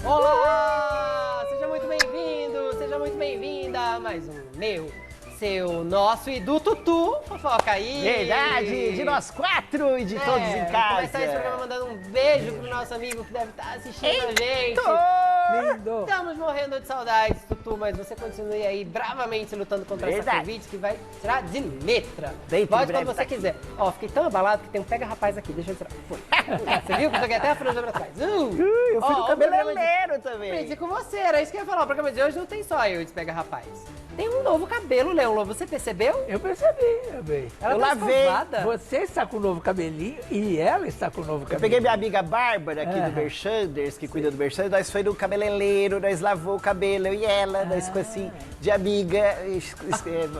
Olá! Seja muito bem-vindo, seja muito bem-vinda a mais um seu, nosso e do Tutu, fofoca aí. Verdade, de nós quatro e de todos em casa. Começar esse programa mandando um beijo pro nosso amigo que deve estar assistindo a gente. Lindo! Estamos morrendo de saudades, Tutu, mas você continue aí bravamente lutando contra essa Covid que vai tirar de letra. Pode quando você quiser. Ó, fiquei tão abalado que tem um pega-rapaz aqui, deixa eu tirar. Foi. Você viu que eu joguei até a franja pra trás? Eu fui no cabeleireiro também. Aprendi com você, era isso que eu ia falar. O programa de hoje não tem só eu de pega-rapaz. Tem um novo cabelo, Leão Lobo. Você percebeu? Eu percebi, eu vi. Ela Eu tá lavei. escovada. Você está com um novo cabelinho e ela está com um novo Eu cabelinho. peguei minha amiga Bárbara aqui do Merchanders, que cuida do Merchanders, nós foi no cabeleireiro, nós lavou o cabelo, eu e ela, nós ficou assim, de amiga,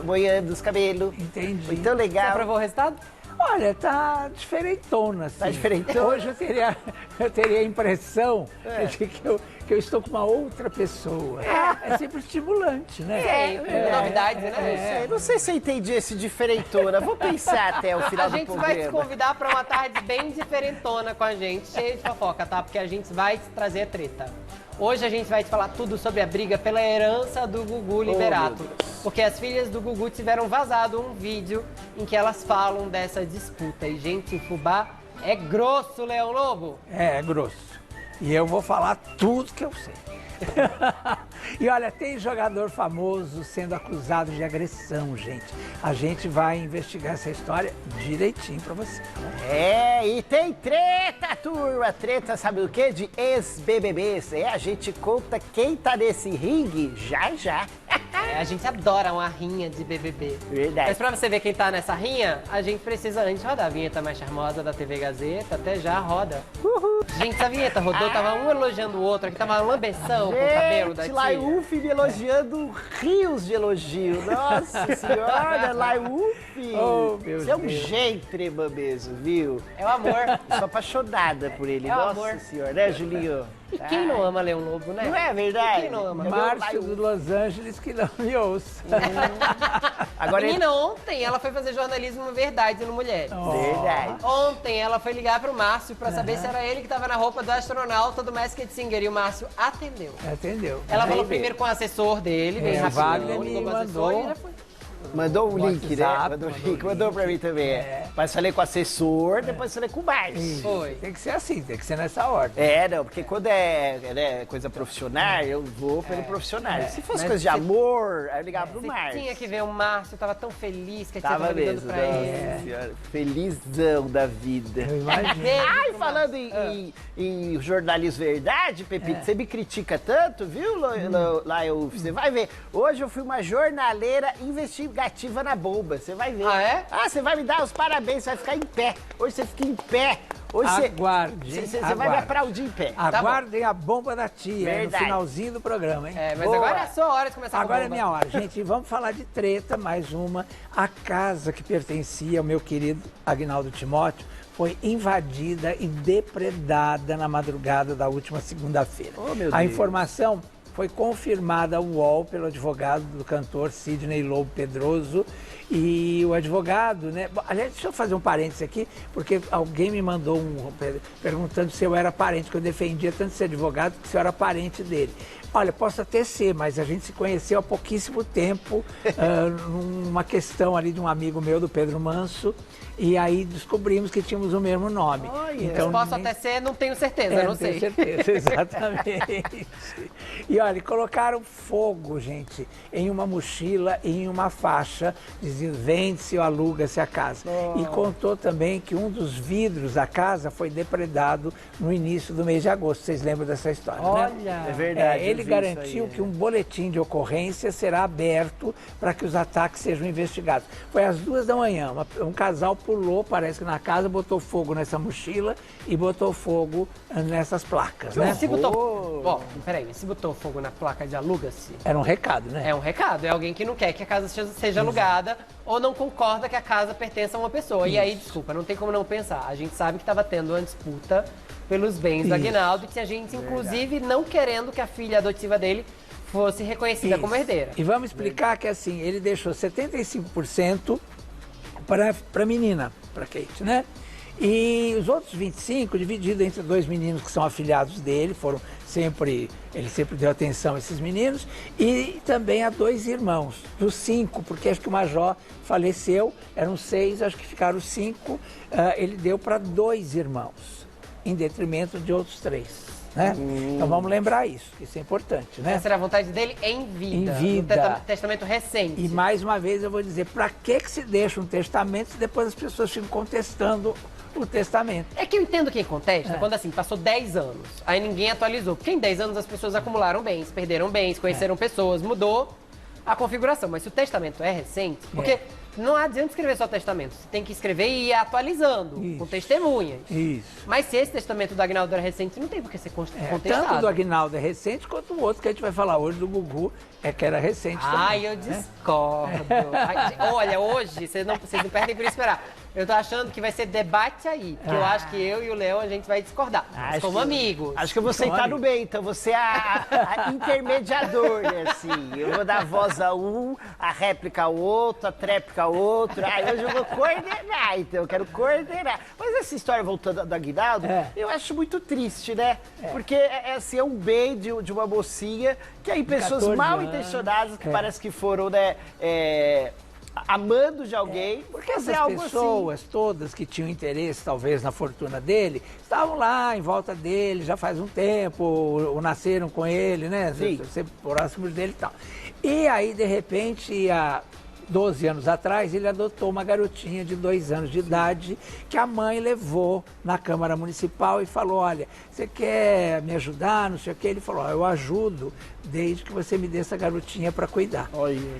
moiando os cabelos. Entendi. Foi tão Você legal. aprovou o resultado? Olha, tá diferentona, assim. Tá diferentona? Hoje eu teria a impressão de que eu estou com uma outra pessoa. É sempre estimulante, né? Novidades, né? Não sei se eu entendi esse diferentona, vou pensar até o final A do gente programa. vai te convidar pra uma tarde bem diferentona com a gente, cheia de fofoca, tá? Porque a gente vai te trazer treta. Hoje a gente vai te falar tudo sobre a briga pela herança do Gugu Liberato. Porque as filhas do Gugu tiveram vazado um vídeo em que elas falam dessa disputa. E, gente, o fubá é grosso, Leão Lobo. É grosso. E eu vou falar tudo que eu sei. E olha, tem jogador famoso sendo acusado de agressão, gente. A gente vai investigar essa história direitinho pra você. E tem treta, turma. Treta, sabe o quê? De ex-BBBs. A gente conta quem tá nesse ringue já. A gente adora uma rinha de BBB. Verdade. Mas pra você ver quem tá nessa rinha, a gente precisa antes rodar a vinheta mais charmosa da TV Gazeta. Até já roda. Uhul. Gente, essa vinheta rodou, tava um elogiando o outro, aqui tava uma lambeção com o cabelo da tia. Laif me elogiando rios de elogio. Nossa senhora, Laif. Oh, meu Você é um Deus. gentleman mesmo, viu? É o amor. Eu sou apaixonada por ele. É o Nossa amor. senhora, né, Julinho? E quem não ama Leão Lobo, né? Não é verdade? Quem não ama? Márcio de Los Angeles que não me ouça. Agora Menina, ontem ela foi fazer jornalismo Verdade no Mulheres. Verdade. Ontem ela foi ligar pro Márcio pra saber se era ele que tava na roupa do astronauta do Masked Singer. E o Márcio atendeu. Entendeu? Ela falou Bem, primeiro com o assessor dele, bem o rapidinho. Wagner me ligou com o assessor mandou. e já foi. Mandou o link, né? WhatsApp, Mandou o mandou link, o mandou link. pra mim também. Mas falei com o assessor, depois falei com o Márcio. Foi. Tem que ser assim, tem que ser nessa ordem. Não, porque quando é coisa profissional, eu vou pelo profissional. Se fosse Mas coisa de você- amor, aí eu ligava pro Você Márcio. tinha que ver o Márcio, tava tão feliz que a tia Tava tava ligando mesmo, pra nossa ele. senhora. Felizão da vida. Eu imagino. Beijo Ai, pro falando Márcio. em jornalismo verdade, Pepito, você me critica tanto, viu, Você vai ver. Hoje eu fui uma jornaleira investigativa na bomba. Você vai ver. Ah, é? Ah, você vai me dar os parabéns, você vai ficar em pé. Hoje você fica em pé. Hoje Aguarde, você vai me aguarde. aplaudir em pé. Aguardem a bomba da tia Verdade. no finalzinho do programa, hein? É, mas Boa. agora é a sua hora de começar com a Agora é bomba. minha hora, gente. Vamos falar de treta, mais uma. A casa que pertencia ao meu querido Agnaldo Timóteo foi invadida e depredada na madrugada da última segunda-feira. Oh, meu A Deus. informação foi confirmada ao UOL pelo advogado do cantor Sidney Lobo Pedroso. E o advogado, né? Bom, aliás, deixa eu fazer um parênteses aqui, porque alguém me mandou perguntando se eu era parente, que eu defendia tanto ser advogado que se eu era parente dele. Olha, posso até ser, mas a gente se conheceu há pouquíssimo tempo, numa questão ali de um amigo meu, do Pedro Manso, e aí descobrimos que tínhamos o mesmo nome. Então, posso nem- até ser, não tenho certeza, não sei. tenho certeza, exatamente. E olha, colocaram fogo, gente, em uma mochila e em uma faixa, dizendo vende-se ou aluga-se a casa. E contou também que um dos vidros da casa foi depredado no início do mês de agosto. Vocês lembram dessa história, né? Olha. É verdade. Ele eu vi garantiu isso aí, que um boletim de ocorrência será aberto para que os ataques sejam investigados. Foi às 2 da manhã, um casal pulou, parece que na casa, botou fogo nessa mochila e botou fogo nessas placas, né? Se botou... Bom, peraí, se botou fogo na placa de aluga-se, Era um recado, né? é um recado, é alguém que não quer que a casa seja alugada ou não concorda que a casa pertença a uma pessoa. E aí, desculpa, não tem como não pensar. A gente sabe que estava tendo uma disputa pelos bens do Isso. Aguinaldo e tinha gente, inclusive, não querendo que a filha adotiva dele fosse reconhecida como herdeira. E vamos explicar que assim, ele deixou 75% para a menina, para Kate, né? E os outros 25, dividido entre 2 meninos que são afilhados dele, ele sempre deu atenção a esses meninos, e também a 2 irmãos, dos 5, porque acho que o Major faleceu, eram 6, acho que ficaram 5, ele deu para 2 irmãos, em detrimento de outros 3. Né? Então vamos lembrar isso, que isso é importante, né? Essa era a vontade dele em vida. Em vida. No testamento recente. E mais uma vez eu vou dizer, para que se deixa um testamento se depois as pessoas ficam contestando o testamento? É que eu entendo quem contesta quando assim, passou 10 anos, aí ninguém atualizou. Porque em 10 anos as pessoas acumularam bens, perderam bens, conheceram pessoas, mudou a configuração. Mas se o testamento é recente, porque não adianta escrever só testamento, você tem que escrever e ir atualizando, com testemunhas. Isso. Mas se esse testamento do Aguinaldo era recente, não tem por que ser contestado. Tanto do Aguinaldo é recente, quanto o outro que a gente vai falar hoje, do Gugu, que era recente também. Ai, eu discordo. Ai, olha, hoje, vocês não perdem por esperar. Eu tô achando que vai ser debate aí, porque eu acho que eu e o Léo a gente vai discordar. Mas como amigos. Acho que eu vou sentar no meio, então você é a intermediadora, assim. Eu vou dar voz a um, a réplica ao outro, a tréplica ao outro. Aí hoje eu vou coordenar, então eu quero coordenar. Mas essa história, voltando do Aguinaldo, eu acho muito triste, né? Porque assim, é um bem de uma mocinha que aí pessoas mal intencionadas, que parece que foram, né, amando de alguém. Porque essas pessoas todas que tinham interesse, talvez, na fortuna dele, estavam lá em volta dele já faz um tempo, ou nasceram com ele, né? Sempre próximos dele e tal. E aí, de repente, há 12 anos atrás, ele adotou uma garotinha de 2 anos de idade que a mãe levou na Câmara Municipal e falou, olha, você quer me ajudar, não sei o quê? Ele falou, eu ajudo desde que você me dê essa garotinha para cuidar.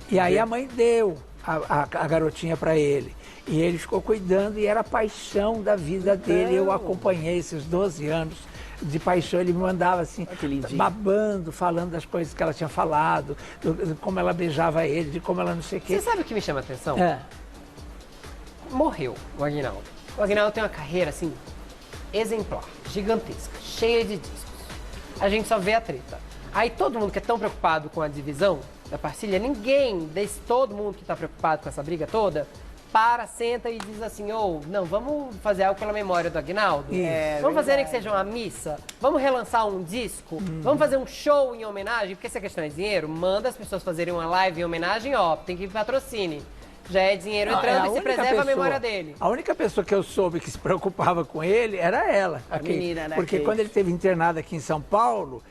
E aí a mãe deu a garotinha para ele. E ele ficou cuidando e era a paixão da vida dele. Eu acompanhei esses 12 anos de paixão, ele me mandava assim, babando, falando das coisas que ela tinha falado, de como ela beijava ele, de como ela não sei o quê. Você sabe o que me chama a atenção? Morreu o Aguinaldo. O Aguinaldo tem uma carreira, assim, exemplar, gigantesca, cheia de discos. A gente só vê a treta. Aí todo mundo que é tão preocupado com a divisão da partilha, todo mundo que está preocupado com essa briga toda, senta e diz assim, não, vamos fazer algo pela memória do Aguinaldo? Vamos fazer nem que seja uma missa? Vamos relançar um disco? Vamos fazer um show em homenagem? Porque se a questão é dinheiro, manda as pessoas fazerem uma live em homenagem, tem que ir patrocine. Já é dinheiro entrando e se preserva a memória dele. A única pessoa que eu soube que se preocupava com ele era ela. A menina, né? Porque quando ele esteve internado aqui em São Paulo,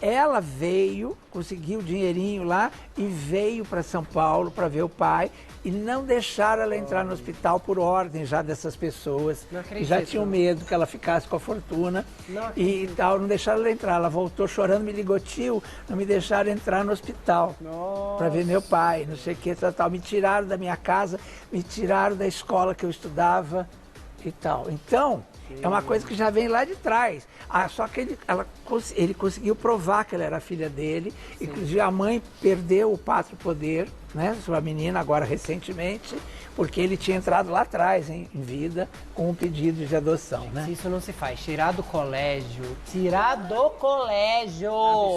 ela veio, conseguiu o dinheirinho lá e veio para São Paulo para ver o pai e não deixaram ela entrar no hospital por ordem já dessas pessoas. E já tinham medo que ela ficasse com a fortuna e tal, não deixaram ela entrar. Ela voltou chorando, me ligou, tio, não me deixaram entrar no hospital para ver meu pai, não sei o que, tal. Me tiraram da minha casa, me tiraram da escola que eu estudava e tal. Então, é uma coisa que já vem lá de trás. Só que ele conseguiu provar que ela era filha dele. Inclusive a mãe perdeu o pátrio poder, né? Sua menina agora recentemente, porque ele tinha entrado lá atrás, em vida, com um pedido de adoção, né? Isso não se faz. Tirar do colégio.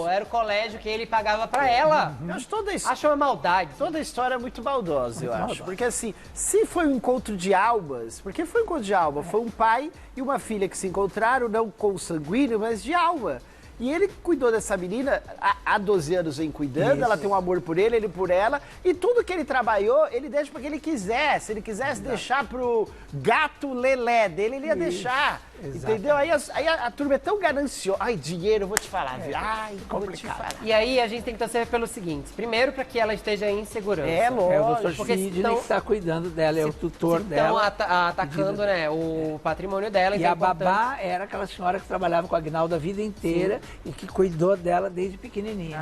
Era o colégio que ele pagava pra ela. Eu acho toda isso. Acho uma maldade. Toda a história é muito maldosa, eu acho. Porque assim, se foi um encontro de almas, porque foi um encontro de alma, foi um pai e uma filha que se encontraram, não consanguíneo, mas de alma. E ele cuidou dessa menina, há 12 anos vem cuidando, ela tem um amor por ele por ela, e tudo que ele trabalhou, ele deixa para quem ele quiser. Se ele quisesse deixar pro gato lelé dele, ele ia deixar. Entendeu? Aí a turma é tão gananciosa. Ai, dinheiro, eu vou te falar, viu? Ai, complicado. E aí a gente tem que torcer pelo seguinte: primeiro, para que ela esteja em segurança. É o doutor Sidney que está cuidando dela, é o tutor dela. Estão atacando, né, o patrimônio dela. E a babá era aquela senhora que trabalhava com a Aguinaldo a vida inteira e que cuidou dela desde pequenininha.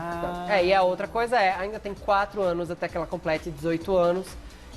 E a outra coisa ainda tem 4 anos até que ela complete 18 anos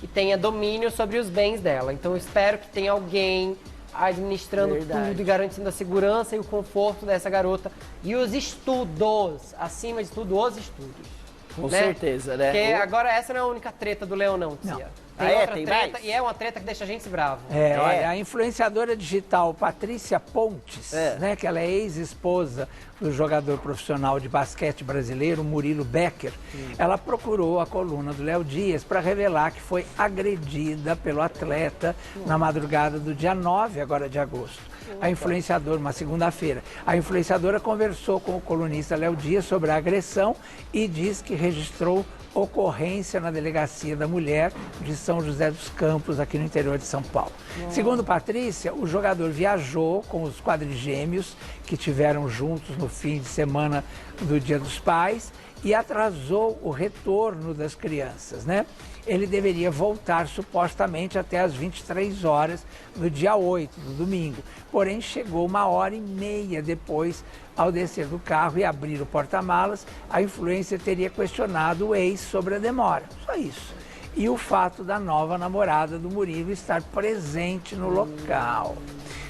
e tenha domínio sobre os bens dela. Então eu espero que tenha alguém administrando tudo e garantindo a segurança e o conforto dessa garota. E os estudos, acima de tudo, os estudos. Com certeza, né? Porque agora essa não é a única treta do Leão, não, tia. Não. Tem outra tem treta, mais? e é uma treta que deixa a gente bravo. Olha, a influenciadora digital Patrícia Pontes, né, que ela é ex-esposa do jogador profissional de basquete brasileiro, Murilo Becker, ela procurou a coluna do Léo Dias para revelar que foi agredida pelo atleta na madrugada do dia 9, agora de agosto. A influenciadora, uma segunda-feira, a influenciadora conversou com o colunista Léo Dias sobre a agressão e diz que registrou ocorrência na Delegacia da Mulher de São José dos Campos, aqui no interior de São Paulo. Segundo Patrícia, o jogador viajou com os quadrigêmeos que tiveram juntos no fim de semana do Dia dos Pais e atrasou o retorno das crianças, né? Ele deveria voltar supostamente até às 23 horas do dia 8, do domingo. Porém, chegou 1h30 depois, ao descer do carro e abrir o porta-malas, a influencer teria questionado o ex sobre a demora. Só isso. E o fato da nova namorada do Murilo estar presente no local.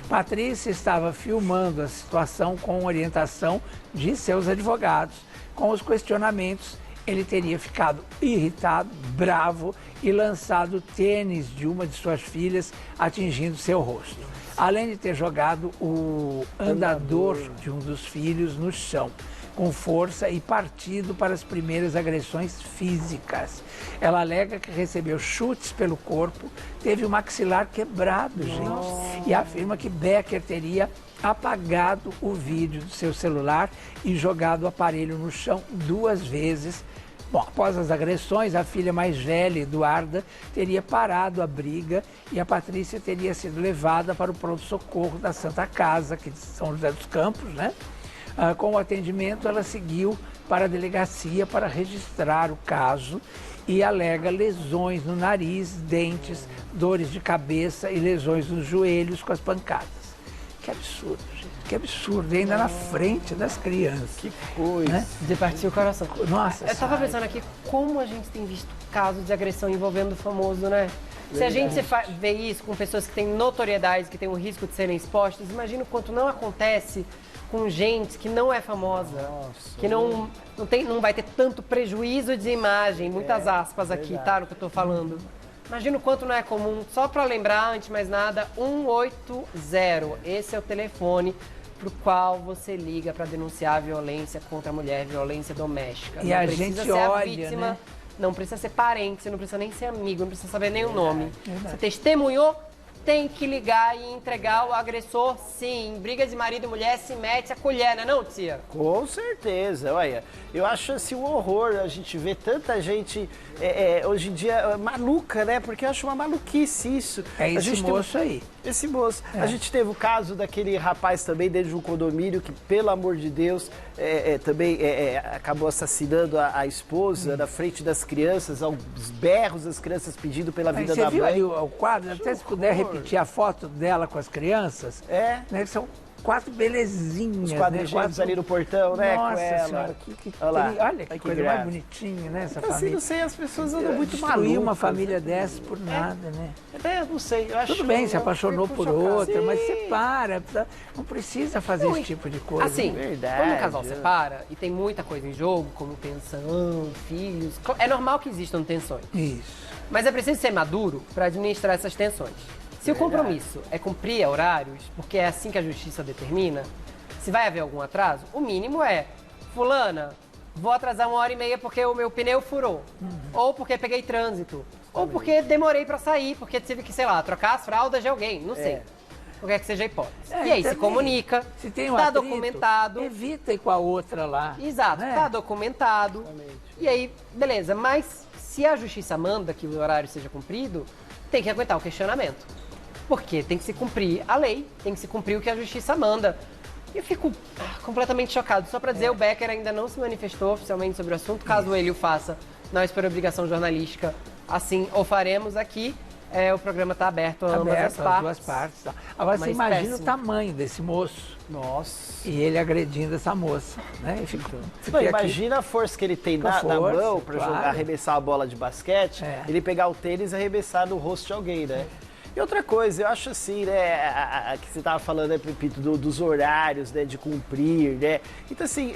Patrícia estava filmando a situação com orientação de seus advogados. Com os questionamentos, ele teria ficado irritado, bravo e lançado o tênis de uma de suas filhas, atingindo seu rosto. Além de ter jogado o andador de um dos filhos no chão, com força e partido para as primeiras agressões físicas. Ela alega que recebeu chutes pelo corpo, teve o maxilar quebrado, gente. E afirma que Becker teria apagado o vídeo do seu celular e jogado o aparelho no chão 2 vezes. Bom, após as agressões, a filha mais velha, Eduarda, teria parado a briga e a Patrícia teria sido levada para o pronto-socorro da Santa Casa, aqui de São José dos Campos, né? Com o atendimento, ela seguiu para a delegacia para registrar o caso e alega lesões no nariz, dentes, dores de cabeça e lesões nos joelhos com as pancadas. Que absurdo, gente. Que absurdo. E ainda na frente das crianças. Que coisa. Né? De partir o coração. Nossa, eu tava pensando aqui como a gente tem visto casos de agressão envolvendo o famoso, né? Se a gente vê isso com pessoas que têm notoriedade, que têm o risco de serem expostas, imagina o quanto não acontece com gente que não é famosa, que não vai ter tanto prejuízo de imagem, muitas aspas aqui, tá, no que eu tô falando. Imagina o quanto não é comum. Só para lembrar, antes de mais nada, 180. Esse é o telefone para o qual você liga para denunciar a violência contra a mulher, violência doméstica. E não a precisa gente ser a olha, vítima, né? Não precisa ser parente, você não precisa nem ser amigo, não precisa saber nem o nome. Você testemunhou, tem que ligar e entregar o agressor, sim. Em briga de marido e mulher, se mete a colher, né não, tia? Com certeza, olha, eu acho assim um horror a gente ver tanta gente hoje em dia maluca, né? Porque eu acho uma maluquice isso. É a esse gente moço aí. Esse moço. A gente teve o caso daquele rapaz também dentro de um condomínio que, pelo amor de Deus, também acabou assassinando a esposa na frente das crianças, aos berros das crianças pedindo pela vida da Você viu mãe. ali o quadro? Até se puder repetir a foto dela com as crianças. Né? São 4 belezinhas. Os quadrigêmeos ali no portão, né? Nossa com ela. Senhora, olha que coisa graça. mais bonitinha, né? Essa Assim, família. não sei, as pessoas andam muito Destruir malucas. uma família dessa por nada, né? Não sei, eu acho... Tudo bem, se eu apaixonou fico por chocado. outra, mas Sim. separa. Não precisa fazer esse tipo de coisa. Assim, Verdade. quando um casal separa e tem muita coisa em jogo, como pensão, filhos, é normal que existam tensões. Isso. Mas é preciso ser maduro para administrar essas tensões. Se o compromisso é cumprir horários, porque é assim que a justiça determina, se vai haver algum atraso, o mínimo é: fulana, vou atrasar 1h30 porque o meu pneu furou. Ou porque peguei trânsito. Ou porque demorei para sair, porque tive que, sei lá, trocar as fraldas de alguém. Não sei. Qualquer que seja a hipótese. E aí, se também, comunica, se tem um tá atrito, documentado. evita ir com a outra lá. Exato, né? tá documentado. E aí, beleza. Mas se a justiça manda que o horário seja cumprido, tem que aguentar o questionamento. Porque tem que se cumprir a lei, tem que se cumprir o que a justiça manda. E eu fico completamente chocado. Só para dizer, o Becker ainda não se manifestou oficialmente sobre o assunto. Caso ele o faça, nós, por obrigação jornalística, assim o faremos aqui. O programa está aberto a ambas as partes. duas partes. Tá. Agora você Mas imagina péssimo. o tamanho desse moço. Nossa. E ele agredindo essa moça, né? E Não, imagina a força que ele tem na mão para claro. arremessar a bola de basquete, ele pegar o tênis e arremessar no rosto de alguém, né? E outra coisa, eu acho assim, né, que você estava falando, né, Pepito, dos horários, né, de cumprir, né? Então, assim,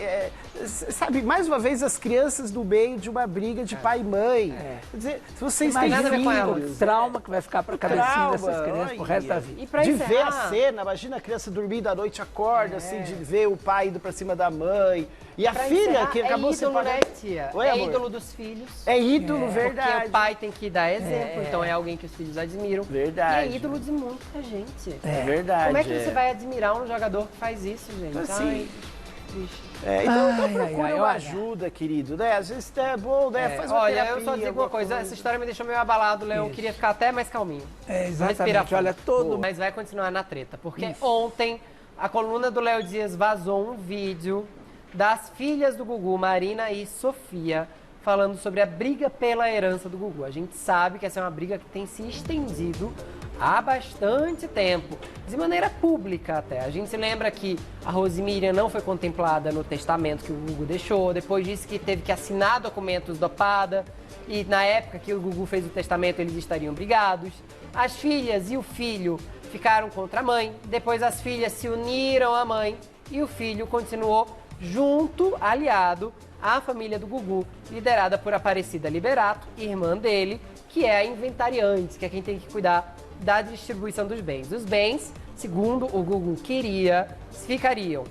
sabe, mais uma vez, as crianças no meio de uma briga de pai e mãe. Quer dizer, se vocês têm nada a ver com filhos... O trauma que vai ficar para a cabecinha trauma, dessas crianças pro resto da vida. E pra De encerrar, ver a cena, imagina a criança dormindo à noite, acorda, assim, de ver o pai indo pra cima da mãe. E a pra filha, encerrar, que acabou é ídolo, separando... né, tia? Oi, é amor? ídolo dos filhos. É ídolo, Porque verdade. o pai tem que dar exemplo, então é alguém que os filhos admiram. Verdade. E é ídolo de muita gente. É verdade. Como é que você vai admirar um jogador que faz isso, gente? Assim, Ai, triste. Então procura uma olha. ajuda, querido, né? Às vezes é bom, né? Faz uma Olha, terapia, eu só digo uma alguma coisa, essa história me deixou meio abalado, Léo. Eu Isso. queria ficar até mais calminho. É, Respirar exatamente. fundo. Olha, todo... Mas vai continuar na treta, porque ontem a coluna do Léo Dias vazou um vídeo das filhas do Gugu, Marina e Sofia, falando sobre a briga pela herança do Gugu. A gente sabe que essa é uma briga que tem se estendido há bastante tempo, de maneira pública até. A gente se lembra que a Rosemiriam não foi contemplada no testamento que o Gugu deixou, depois disse que teve que assinar documentos dopada, e na época que o Gugu fez o testamento eles estariam brigados. As filhas e o filho ficaram contra a mãe, depois as filhas se uniram à mãe e o filho continuou junto, aliado à família do Gugu, liderada por Aparecida Liberato, irmã dele, que é a inventariante, que é quem tem que cuidar da distribuição dos bens. Os bens, segundo o Gugu queria, ficariam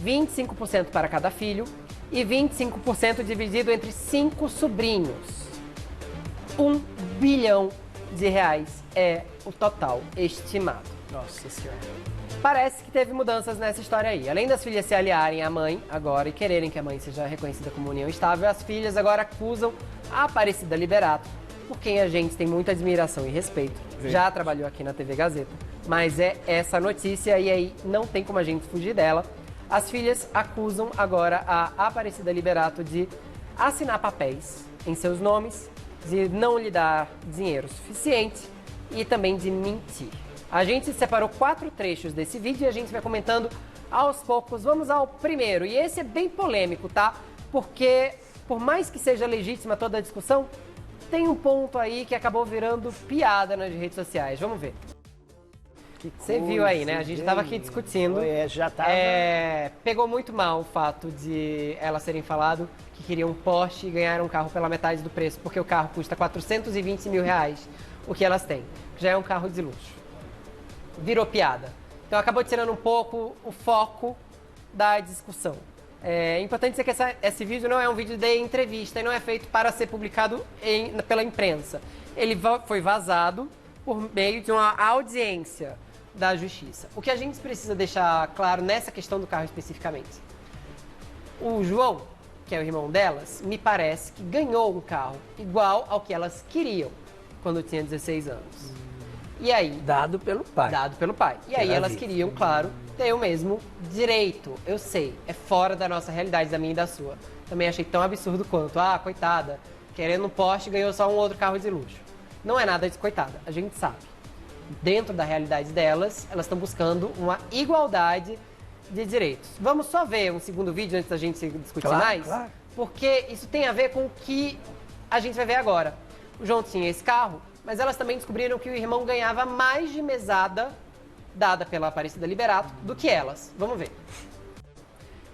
25% para cada filho e 25% dividido entre 5 sobrinhos. R$1 bilhão é o total estimado. Nossa Senhora. Parece que teve mudanças nessa história aí. Além das filhas se aliarem à mãe agora e quererem que a mãe seja reconhecida como união estável, as filhas agora acusam a Aparecida Liberato, por quem a gente tem muita admiração e respeito. Já trabalhou aqui na TV Gazeta, mas é essa notícia e aí não tem como a gente fugir dela. As filhas acusam agora a Aparecida Liberato de assinar papéis em seus nomes, de não lhe dar dinheiro suficiente e também de mentir. A gente separou 4 trechos desse vídeo e a gente vai comentando aos poucos. Vamos ao primeiro. E esse é bem polêmico, tá? Porque, por mais que seja legítima toda a discussão, tem um ponto aí que acabou virando piada nas redes sociais. Vamos ver. Você viu aí, né? A gente estava aqui discutindo. Já tava. Pegou muito mal o fato de elas terem falado que queriam um Porsche e ganharam um carro pela metade do preço, porque o carro custa R$420 mil, o que elas têm. Já é um carro de luxo. Virou piada. Então acabou tirando um pouco o foco da discussão. É importante dizer que esse vídeo não é um vídeo de entrevista e não é feito para ser publicado pela imprensa. Ele foi vazado por meio de uma audiência da justiça. O que a gente precisa deixar claro nessa questão do carro especificamente. O João, que é o irmão delas, me parece que ganhou um carro igual ao que elas queriam quando tinha 16 anos. E aí? Dado pelo pai. Dado pelo pai. E aí elas queriam, claro, ter o mesmo direito. Eu sei, é fora da nossa realidade, da minha e da sua. Também achei tão absurdo quanto, coitada, querendo um Porsche ganhou só um outro carro de luxo. Não é nada de coitada, a gente sabe. Dentro da realidade delas, elas estão buscando uma igualdade de direitos. Vamos só ver um segundo vídeo antes da gente discutir mais? Claro. Porque isso tem a ver com o que a gente vai ver agora. O João tinha esse carro, mas elas também descobriram que o irmão ganhava mais de mesada dada pela Aparecida Liberato do que elas. Vamos ver.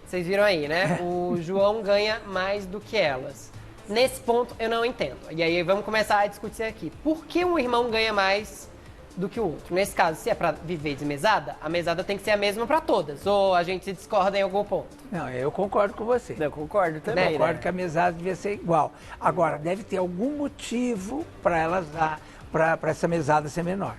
Vocês viram aí, né? O João ganha mais do que elas. Nesse ponto eu não entendo. E aí vamos começar a discutir aqui. Por que um irmão ganha mais do que o outro? Nesse caso, se é pra viver de mesada, a mesada tem que ser a mesma pra todas. Ou a gente discorda em algum ponto? Não, eu concordo com você. Eu concordo também, Concordo né? que a mesada devia ser igual. Agora, deve ter algum motivo para elas dar, para essa mesada ser menor.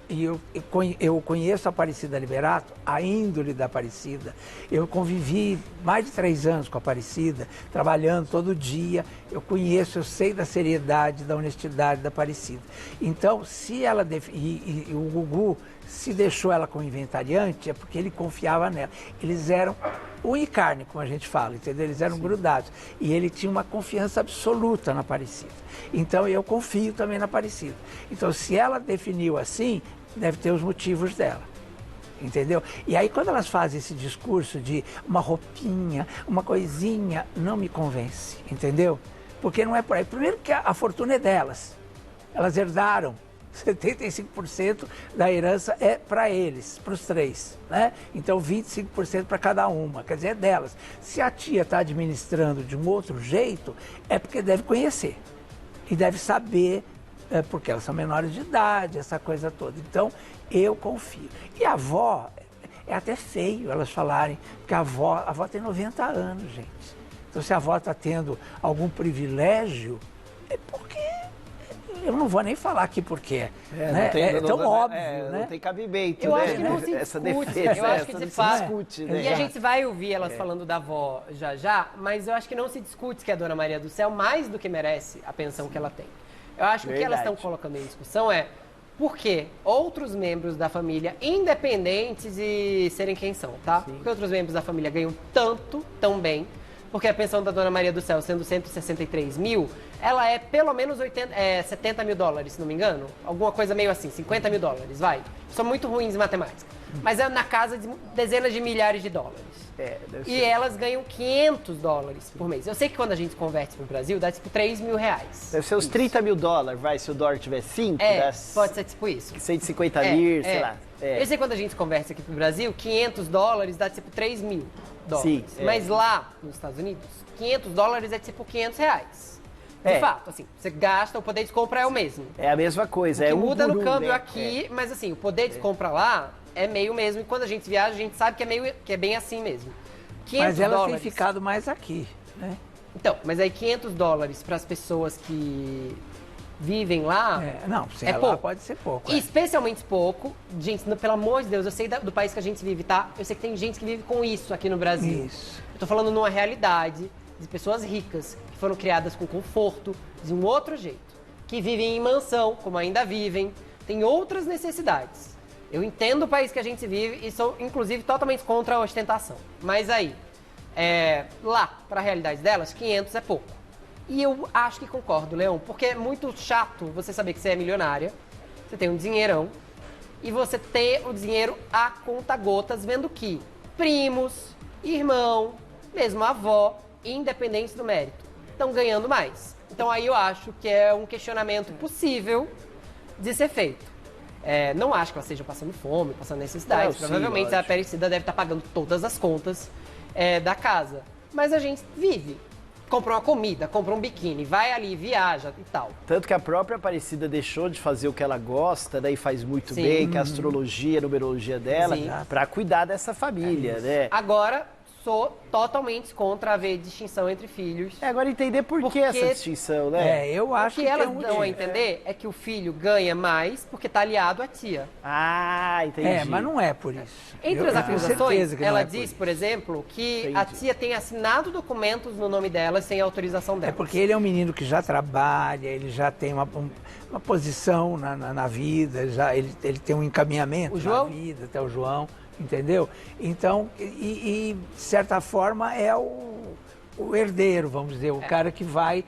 E eu conheço a Aparecida Liberato, a índole da Aparecida. Eu convivi mais de 3 anos com a Aparecida, trabalhando todo dia. Eu conheço, eu sei da seriedade, da honestidade da Aparecida. Então, se ela... E o Gugu, se deixou ela como inventariante, é porque ele confiava nela. Eles eram unha e carne, como a gente fala, entendeu? Eles eram grudados. E ele tinha uma confiança absoluta na Aparecida. Então, eu confio também na Aparecida. Então, se ela definiu assim, deve ter os motivos dela. Entendeu? E aí, quando elas fazem esse discurso de uma roupinha, uma coisinha, não me convence, entendeu? Porque não é por aí. Primeiro que a fortuna é delas. Elas herdaram, 75% da herança é para eles, para os três, né? Então 25% para cada uma, quer dizer, é delas. Se a tia está administrando de um outro jeito, é porque deve conhecer e deve saber, porque elas são menores de idade, essa coisa toda. Então, eu confio. E a avó, é até feio elas falarem, porque a avó tem 90 anos, gente. Então, se a avó está tendo algum privilégio, é porque... Eu não vou nem falar aqui porque né? É tão óbvio, né? Não tem cabimento, eu né? acho que não se essa discute. defesa, Eu acho que de fato... discute, né? E a gente vai ouvir elas falando da avó já, mas eu acho que não se discute que a Dona Maria do Céu mais do que merece a pensão que ela tem. Eu acho que o que elas estão colocando em discussão é por que outros membros da família, independentes de serem quem são, tá? Porque outros membros da família ganham tão bem, porque a pensão da Dona Maria do Céu, sendo 163 mil, ela é pelo menos 70 mil dólares, se não me engano. Alguma coisa meio assim, 50 mil dólares, vai. São muito ruins em matemática. Mas é na casa de dezenas de milhares de dólares. E elas ganham 500 dólares por mês. Eu sei que quando a gente converte para o Brasil, dá tipo 3 mil reais. Deve ser uns 30 mil dólares, vai, se o dólar tiver 5. Pode ser tipo isso. 150 lir, sei lá. Eu sei que quando a gente converte aqui para o Brasil, 500 dólares dá tipo 3 mil dólares. Sim, Mas lá nos Estados Unidos, 500 dólares é tipo 500 reais. De fato, assim, você gasta, o poder de compra é o mesmo. É a mesma coisa, o que muda no câmbio aqui, mas assim, o poder de compra lá é meio mesmo. E quando a gente viaja, a gente sabe que é bem assim mesmo. 500 mas elas dólares, têm ficado mais aqui, né? Então, mas aí 500 dólares para as pessoas que vivem lá... não, se é pouco. Pode ser pouco. Especialmente pouco. Gente, pelo amor de Deus, eu sei do país que a gente vive, tá? Eu sei que tem gente que vive com isso aqui no Brasil. Isso. Eu tô falando numa realidade de pessoas ricas, que foram criadas com conforto, de um outro jeito, que vivem em mansão, como ainda vivem, tem outras necessidades. Eu entendo o país que a gente vive e sou, inclusive, totalmente contra a ostentação. Mas aí, lá, para a realidade delas, 500 é pouco. E eu acho que concordo, Leão, porque é muito chato você saber que você é milionária, você tem um dinheirão, e você ter o dinheiro a conta-gotas, vendo que primos, irmão, mesmo a avó, independente do mérito, estão ganhando mais. Então aí eu acho que é um questionamento possível de ser feito. Não acho que elas estejam passando fome, passando necessidade. Provavelmente a Aparecida deve estar pagando todas as contas da casa. Mas a gente vive. Compra uma comida, compra um biquíni, vai ali, viaja e tal. Tanto que a própria Aparecida deixou de fazer o que ela gosta, né, e faz muito bem, que é a astrologia, a numerologia dela, para cuidar dessa família, né? Agora, sou totalmente contra haver distinção entre filhos. Agora entender por que essa distinção, né? Eu acho que elas dão a entender é que o filho ganha mais porque tá aliado à tia. Ah, entendi. Mas não é por isso. Entre as acusações, ela diz, por exemplo, que a tia tem assinado documentos no nome dela sem autorização dela. É porque ele é um menino que já trabalha, ele já tem uma posição na vida, ele tem um encaminhamento na vida, até o João. Entendeu? Então, de certa forma, é o herdeiro, vamos dizer, o cara que vai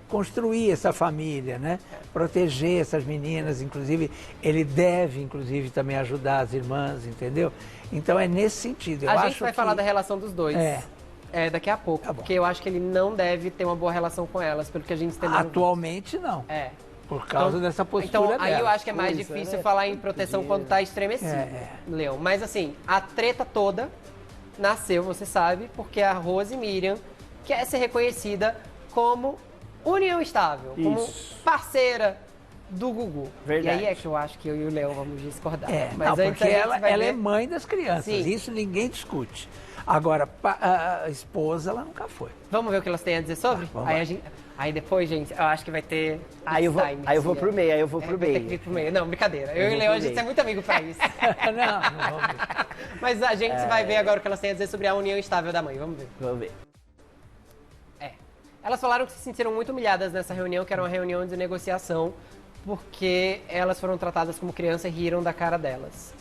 construir essa família, né? Proteger essas meninas, inclusive, ele deve, inclusive, também ajudar as irmãs, entendeu? Então, é nesse sentido. A gente vai falar da relação dos dois. Daqui a pouco, porque eu acho que ele não deve ter uma boa relação com elas, pelo que a gente entendeu. Atualmente, não. Por causa dessa postura dela. Aí eu acho que é mais difícil falar em proteção quando tá estremecido, Leão. Mas assim, a treta toda nasceu, você sabe, porque a Rose Miriam quer ser reconhecida como união estável, como parceira do Gugu. Verdade. E aí é que eu acho que eu e o Leão vamos discordar. Mas porque ela é mãe das crianças, isso ninguém discute. Agora, a esposa, ela nunca foi. Vamos ver o que elas têm a dizer sobre? Aí depois, gente, eu acho que vai ter... Aí eu vou pro meio, Tem que vir pro meio. Não, brincadeira. Eu e o Leão, a gente é muito amigo pra isso. não vamos ver. Mas a gente vai ver agora o que elas têm a dizer sobre a união estável da mãe. Vamos ver. Vamos ver. Elas falaram que se sentiram muito humilhadas nessa reunião, que era uma reunião de negociação, porque elas foram tratadas como criança e riram da cara delas.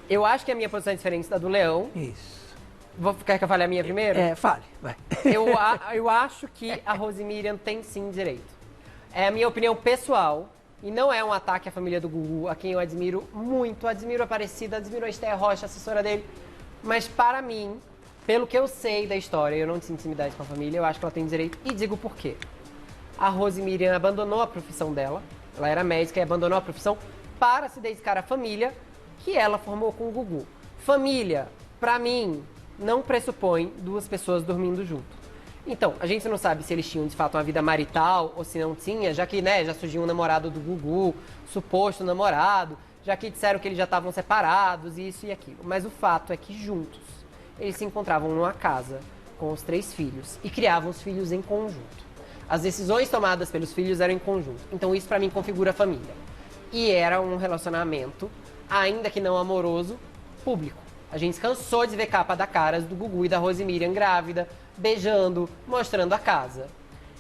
Eu acho que a minha posição é diferente da do Leão. Isso. Quer que eu fale a minha primeiro? Fale, vai. Eu acho que a Rose Miriam tem sim direito. É a minha opinião pessoal, e não é um ataque à família do Gugu, a quem eu admiro muito. Admiro a Aparecida, admiro a Esther Rocha, assessora dele. Mas para mim, pelo que eu sei da história, eu não tinha intimidade com a família, eu acho que ela tem direito. E digo por quê. A Rose Miriam abandonou a profissão dela Ela era médica e abandonou a profissão para se dedicar à família que ela formou com o Gugu. Família, pra mim, não pressupõe duas pessoas dormindo junto. Então, a gente não sabe se eles tinham de fato uma vida marital ou se não tinha, já que, né, já surgiu um namorado do Gugu, suposto namorado, já que disseram que eles já estavam separados, isso e aquilo. Mas o fato é que juntos eles se encontravam numa casa com os 3 filhos e criavam os filhos em conjunto. As decisões tomadas pelos filhos eram em conjunto. Então isso pra mim configura a família. E era um relacionamento, ainda que não amoroso, público. A gente cansou de ver capa da caras do Gugu e da Rosemiriam grávida, beijando, mostrando a casa.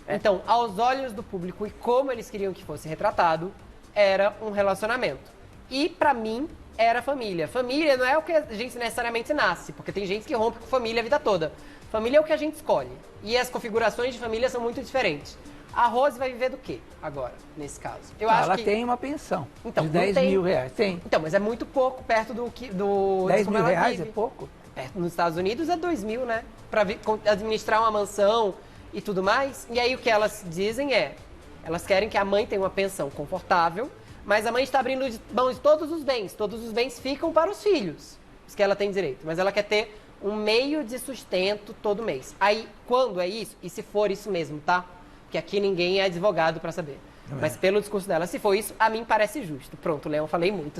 Então, aos olhos do público e como eles queriam que fosse retratado, era um relacionamento. E pra mim, era família. Família não é o que a gente necessariamente nasce, porque tem gente que rompe com família a vida toda. Família é o que a gente escolhe. E as configurações de família são muito diferentes. A Rose vai viver do quê agora, nesse caso? Ela tem uma pensão então, de 10 mil reais. Tem. Então, mas é muito pouco perto do que... 10 mil reais é pouco? Nos Estados Unidos é 2 mil, né? Pra administrar uma mansão e tudo mais. E aí o que elas dizem é... Elas querem que a mãe tenha uma pensão confortável, mas a mãe está abrindo mão de todos os bens. Todos os bens ficam para os filhos, os que ela tem direito. Mas ela quer ter um meio de sustento todo mês. Aí, quando é isso? E se for isso mesmo, tá? Porque aqui ninguém é advogado para saber. Mas pelo discurso dela, se for isso, a mim parece justo. Pronto, Leão, falei muito.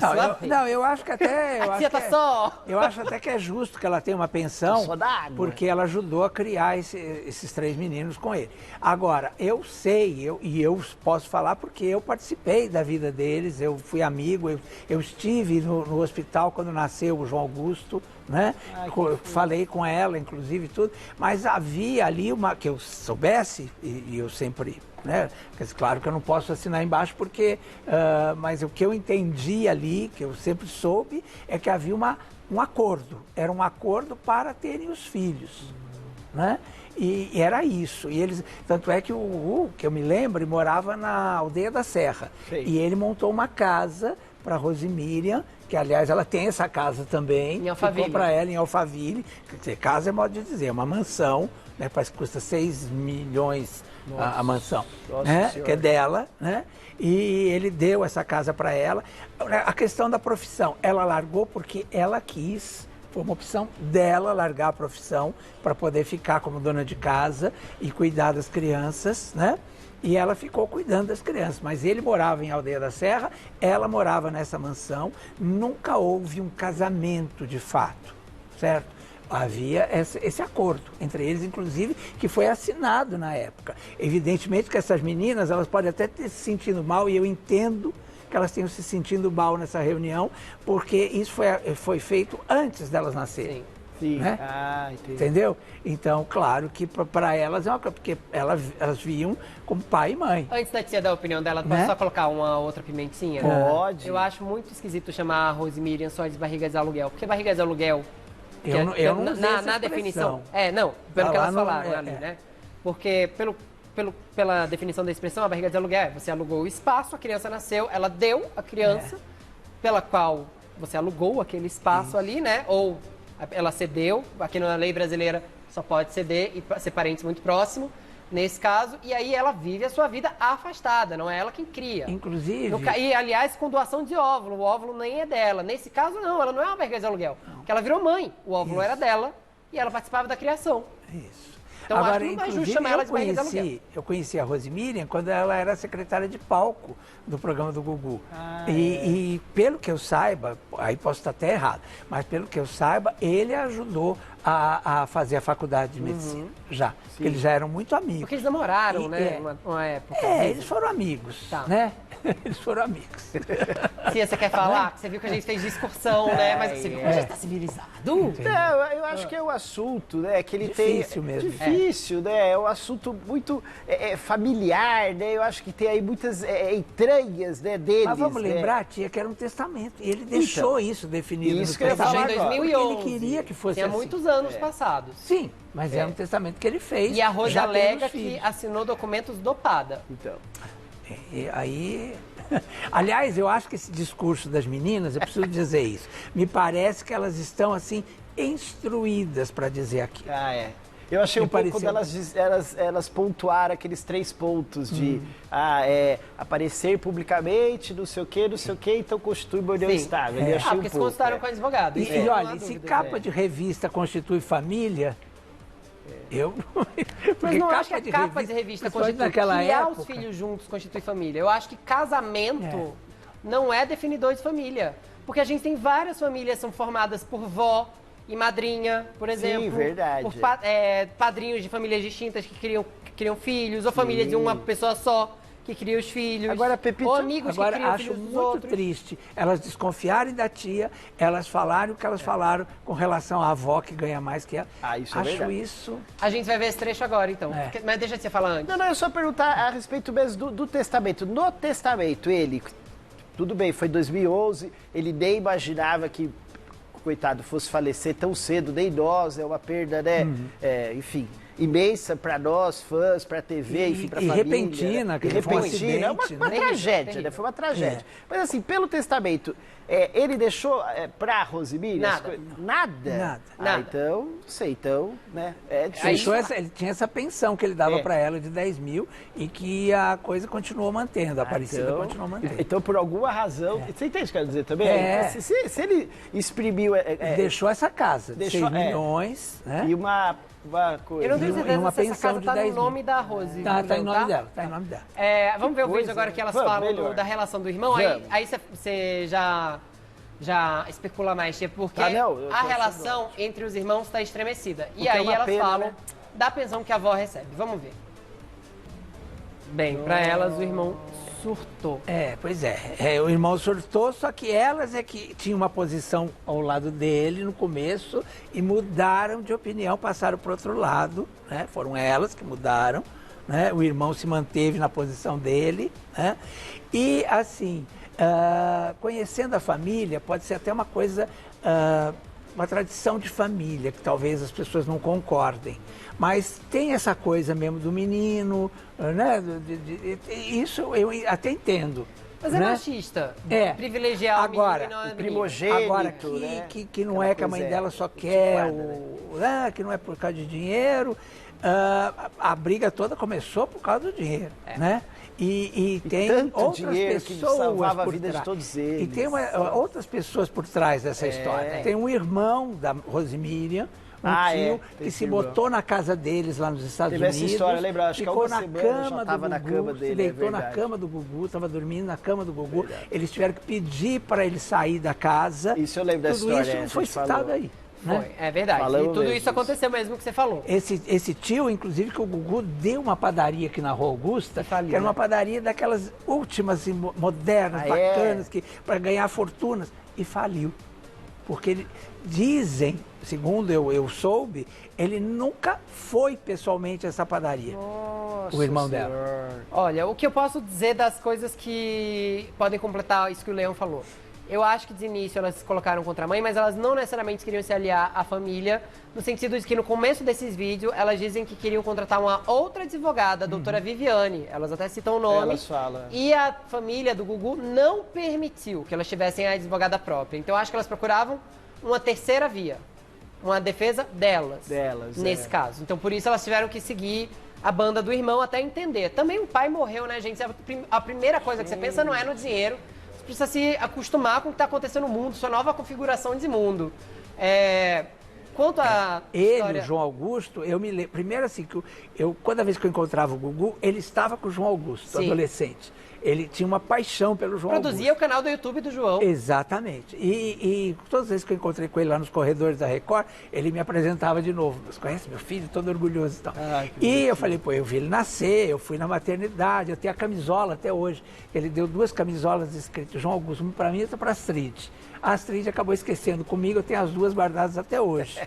Eu acho que até... Eu acho até que é justo que ela tenha uma pensão, porque ela ajudou a criar esses 3 meninos com ele. Agora, eu sei, eu posso falar porque eu participei da vida deles, eu fui amigo, eu estive no hospital quando nasceu o João Augusto, né? Falei com ela, inclusive, tudo, mas havia ali que eu soubesse, e eu sempre... Né? Claro que eu não posso assinar embaixo porque, mas o que eu entendi ali, que eu sempre soube, é que havia um acordo. Era um acordo para terem os filhos, né? E era isso. E eles, tanto é que o Hugo, que eu me lembro, ele morava na Aldeia da Serra. Sim. E ele montou uma casa para Rosemiriam, que aliás ela tem essa casa também. Em Alphaville. Ficou para ela em Alphaville. Quer dizer, casa é modo de dizer, é uma mansão, né? Parece que custa 6 milhões a mansão, né? Que é dela, né? E ele deu essa casa para ela. A questão da profissão, ela largou porque ela quis. Foi uma opção dela largar a profissão para poder ficar como dona de casa e cuidar das crianças, né? E ela ficou cuidando das crianças. Mas ele morava em Aldeia da Serra, ela morava nessa mansão. Nunca houve um casamento de fato, certo? Havia esse acordo entre eles, inclusive, que foi assinado na época. Evidentemente que essas meninas, elas podem até ter se sentido mal, e eu entendo que elas tenham se sentido mal nessa reunião, porque isso foi feito antes delas nascerem. Sim. Né? Entendeu? Então, claro que para elas é uma coisa, porque elas viam como pai e mãe. Antes da tia dar a opinião dela, posso só colocar uma outra pimentinha? Pode. Eu acho muito esquisito chamar a Rosemiriam só de barriga de aluguel, porque barriga de aluguel... Eu não usei essa na definição. Pelo que elas falaram ali, né? Porque pela definição da expressão, a barriga de aluguel é você alugou o espaço, a criança nasceu, ela deu a criança, pela qual você alugou aquele espaço ali, né? Ou ela cedeu, aqui na lei brasileira só pode ceder e ser parentes muito próximo, nesse caso, e aí ela vive a sua vida afastada, não é ela quem cria. Inclusive... E, aliás, com doação de óvulo, o óvulo nem é dela. Nesse caso, não, ela não é uma barriga de aluguel, porque ela virou mãe, o óvulo era dela e ela participava da criação. Isso. Então, agora, acho que não é justo chamar ela de barriga de aluguel. Eu conheci a Rosemiriam quando ela era secretária de palco do programa do Gugu. E pelo que eu saiba, aí posso estar até errado, mas pelo que eu saiba, ele ajudou a fazer a faculdade de medicina, já. Porque eles já eram muito amigos. Porque eles namoraram, né, uma época. Eles foram amigos, né? Eles foram amigos. Cia, você quer falar? Você viu que a gente fez discursão, né? Mas você viu que a gente está civilizado. Não, eu acho que é o assunto, né? Que ele difícil tem... mesmo. Difícil, né? É um assunto muito familiar, né? Eu acho que tem aí muitas entranhas, né, deles. Mas vamos lembrar, tia, que era um testamento. E ele deixou isso definido isso no que eu ia falar testamento. em 2011. Ele queria que fosse Tinha assim. muitos anos passados. Sim, mas era um testamento que ele fez. E a Rose já alega que assinou documentos dopada. Então... E aí... Aliás, eu acho que esse discurso das meninas, eu preciso dizer isso, me parece que elas estão, assim, instruídas para dizer aquilo. Eu achei Me um pouco pareceu. quando elas pontuaram aqueles 3 pontos de aparecer publicamente, não sei o quê, então constitui uma união Sim. estável. Eu achei Porque um se pouco. consultaram com o advogado. E, isso e não há olha, e se dúvida. capa de revista constitui família, eu... Mas Porque não acho que a capa de revista principalmente constitui. naquela Criar época, os filhos juntos constitui família. Eu acho que casamento não é definidor de família. Porque a gente tem várias famílias que são formadas por vó e madrinha, por exemplo. verdade. Por padrinhos de famílias distintas que criam filhos, ou família de uma pessoa só que cria os filhos. Agora, Pepito, ou amigos que Agora, criam acho filhos dos muito outros. triste elas desconfiarem da tia, elas falarem o que elas falaram com relação à avó que ganha mais que ela. Isso é acho verdade. isso... A gente vai ver esse trecho agora, então. É. Mas deixa de você falar antes. Não, eu só perguntar a respeito mesmo do testamento. No testamento, ele, tudo bem, foi 2011, ele nem imaginava que, coitado, fosse falecer tão cedo, nem nós, é uma perda, né? Enfim, imensa para nós, fãs, para a TV, enfim, para a e família. repentina, né? que E foi um repentina, é uma acidente, né? tragédia, Terrível. né? Foi uma tragédia. Mas assim, pelo testamento, ele deixou para Rosemary? Nada. Nada? Nada. Nada. Então, não sei, então, né? É difícil. Ele tinha essa pensão que ele dava para ela de 10 mil e que a coisa continuou mantendo, a Aparecida continuou mantendo. Então, por alguma razão. Você entende o que eu quero dizer também? É. Se ele exprimiu. Deixou essa casa de Deixou- 6 milhões, né? E uma coisa. Eu não tenho E certeza uma se essa pensão casa de tá 10 no mil. nome da Rose. Tá em Julião, nome dela, tá em nome dela. Vamos ver o coisa, vídeo agora né? que elas Vamos, falam melhor. da relação do irmão. Vamos. Aí você já especula mais, tipo, porque Tá, não, eu a tô relação entre os irmãos está estremecida. E Porque é aí uma elas pena, falam né? da pensão que a avó recebe. Vamos ver. Bem, pra elas o irmão surtou. Pois é. O irmão surtou, só que elas é que tinham uma posição ao lado dele no começo e mudaram de opinião, passaram para o outro lado, né? Foram elas que mudaram, né? O irmão se manteve na posição dele, né? E assim, conhecendo a família, pode ser até uma coisa, uma tradição de família, que talvez as pessoas não concordem. Mas tem essa coisa mesmo do menino, né? Isso eu até entendo. Mas é né? machista. É. Privilegiar Agora, o menino e não a o menina. primogênito. Agora, né? que não Aquela é que a mãe coisa dela só quer, antiquada, que não é por causa de dinheiro. A briga toda começou por causa do dinheiro, né? E tem tanto outras dinheiro que pessoas salvava a por vida de trás. todos eles. E tem outras pessoas por trás dessa história. Tem um irmão da Rosemiriam, tio tem que esse se irmão. botou na casa deles lá nos Estados Teve essa Unidos. história, lembra? Acho que há ficou uma na semana já cama tava do na Gugu, cama dele, se deitou na verdade. cama do Gugu, estava dormindo na cama do Gugu. Eles tiveram que pedir para ele sair da casa. Isso eu lembro dessa Tudo história, isso não foi a gente citado falou. aí. Né? Foi, é verdade. Falamos e tudo mesmo isso disso. aconteceu mesmo que você falou. Esse tio, inclusive, que o Gugu deu uma padaria aqui na Rua Augusta, faliu, que era uma né? padaria daquelas últimas, assim, modernas, bacanas, para ganhar fortunas, e faliu. Porque dizem, segundo eu soube, ele nunca foi pessoalmente a essa padaria. O irmão dela. Olha, o que eu posso dizer das coisas que podem completar isso que o Leão falou. Eu acho que de início elas se colocaram contra a mãe, mas elas não necessariamente queriam se aliar à família, no sentido de que no começo desses vídeos elas dizem que queriam contratar uma outra advogada, a doutora Viviane. Elas até citam o nome. Elas falam. E a família do Gugu não permitiu que elas tivessem a advogada própria. Então eu acho que elas procuravam uma terceira via, uma defesa delas. Nesse caso. Então por isso elas tiveram que seguir a banda do irmão até entender. Também o pai morreu, né, gente? A primeira coisa que você pensa não é no dinheiro. Precisa se acostumar com o que está acontecendo no mundo, sua nova configuração de mundo. Quanto a Ele, o João Augusto, eu me lembro. Primeiro assim, que cada vez que eu encontrava o Gugu, ele estava com o João Augusto, Sim. adolescente. Ele tinha uma paixão pelo João Produzia Augusto. o canal do YouTube do João. Exatamente. E todas as vezes que eu encontrei com ele lá nos corredores da Record, ele me apresentava de novo. Você conhece meu filho? Todo orgulhoso e tal. E eu falei, eu vi ele nascer, eu fui na maternidade, eu tenho a camisola até hoje. Ele deu 2 camisolas escritas João Augusto, uma para mim e outra para Astrid. A Astrid acabou esquecendo comigo, eu tenho as 2 guardadas até hoje.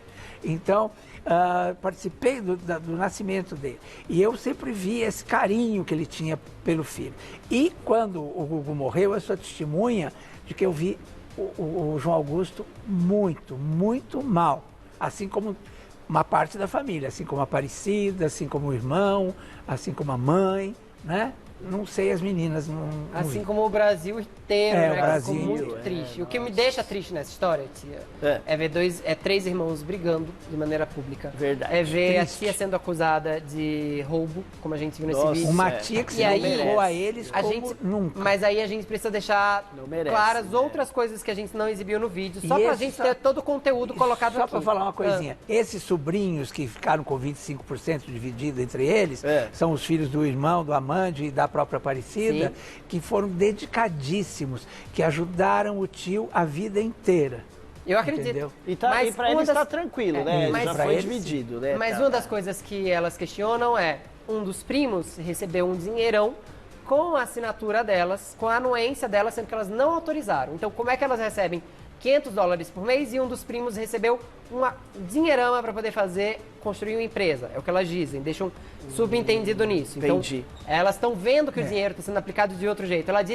Então, participei do nascimento dele. E eu sempre vi esse carinho que ele tinha pelo filho. E quando o Gugu morreu, eu sou testemunha de que eu vi o João Augusto muito, muito mal. Assim como uma parte da família, assim como a Aparecida, assim como o irmão, assim como a mãe, né? não sei as meninas. Assim como o Brasil inteiro, É, né? o que Brasil ficou muito inteiro, triste. O que me deixa triste nessa história, tia, é ver três irmãos brigando de maneira pública. Verdade. É ver a Triste. tia sendo acusada de roubo, como a gente viu nesse Nossa, vídeo. Uma tia que E se aí, dedicou a eles A como gente, nunca. mas aí a gente precisa deixar Não merece, claras né? outras coisas que a gente não exibiu no vídeo, E só pra esse gente só- ter todo o conteúdo colocado Só aqui. para falar uma coisinha, esses sobrinhos que ficaram com 25% dividido entre eles, são os filhos do irmão, do amante e da própria Aparecida, Sim. que foram dedicadíssimos, que ajudaram o tio a vida inteira. Eu acredito. Entendeu? E Mas pra uma eles das- tá tranquilo, É, né? mas Já pra foi eles, dividido, né? Mas Tá. uma das coisas que elas questionam é, um dos primos recebeu um dinheirão com a assinatura delas, com a anuência delas, sendo que elas não autorizaram. Então, como é que elas recebem $500 por mês e um dos primos recebeu uma dinheirama para poder construir uma empresa? É o que elas dizem, deixam subentendido nisso. Então, Entendi. elas estão vendo que o dinheiro está sendo aplicado de outro jeito. Elas